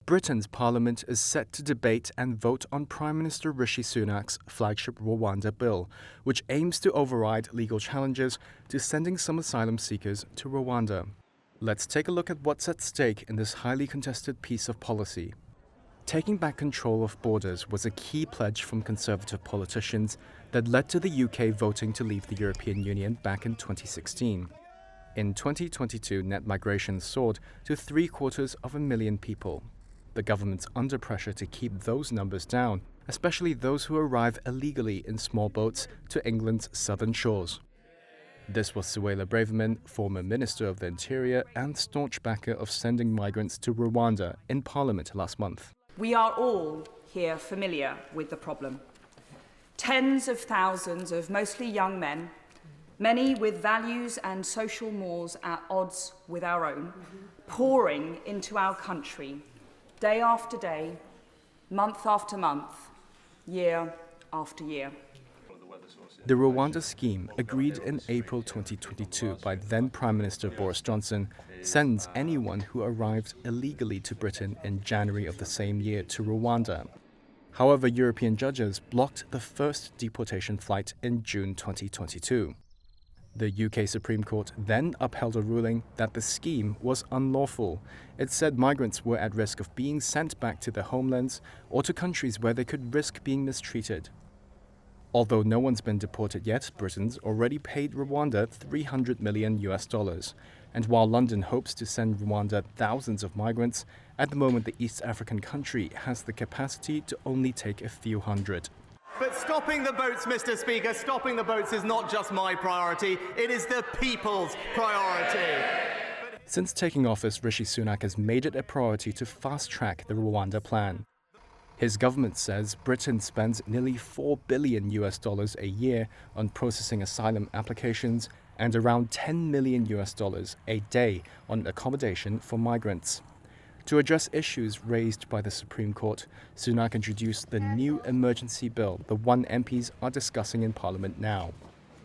Britain's parliament is set to debate and vote on Prime Minister Rishi Sunak's flagship Rwanda bill, which aims to override legal challenges to sending some asylum seekers to Rwanda. Let's take a look at what's at stake in this highly contested piece of policy. Taking back control of borders was a key pledge from Conservative politicians that led to the UK voting to leave the European Union back in 2016. In 2022, net migration soared to 750,000 people. The government's under pressure to keep those numbers down, especially those who arrive illegally in small boats to England's southern shores. This was Suella Braverman, former Minister of the Interior and staunch backer of sending migrants to Rwanda, in Parliament last month. We are all here familiar with the problem. Tens of thousands of mostly young men, many with values and social mores at odds with our own, pouring into our country, day after day, month after month, year after year. The Rwanda scheme, agreed in April 2022 by then Prime Minister Boris Johnson, sends anyone who arrives illegally to Britain in January of the same year to Rwanda. However, European judges blocked the first deportation flight in June 2022. The UK Supreme Court then upheld a ruling that the scheme was unlawful. It said migrants were at risk of being sent back to their homelands or to countries where they could risk being mistreated. Although no one's been deported yet, Britain's already paid Rwanda $300 million. And while London hopes to send Rwanda thousands of migrants, at the moment the East African country has the capacity to only take a few hundred. But stopping the boats, Mr. Speaker, stopping the boats is not just my priority, it is the people's priority. Since taking office, Rishi Sunak has made it a priority to fast-track the Rwanda plan. His government says Britain spends nearly $4 billion a year on processing asylum applications and around $10 million a day on accommodation for migrants. To address issues raised by the Supreme Court, Sunak introduced the new emergency bill, the one MPs are discussing in Parliament now.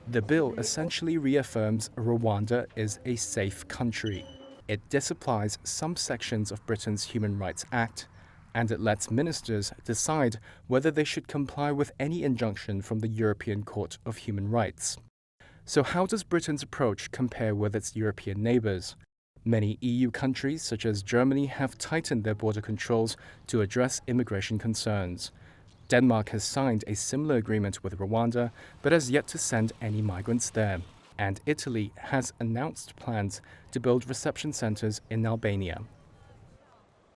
The bill essentially reaffirms Rwanda is a safe country. It disapplies some sections of Britain's Human Rights Act, and it lets ministers decide whether they should comply with any injunction from the European Court of Human Rights. So how does Britain's approach compare with its European neighbours? Many EU countries, such as Germany, have tightened their border controls to address immigration concerns. Denmark has signed a similar agreement with Rwanda, but has yet to send any migrants there. And Italy has announced plans to build reception centres in Albania.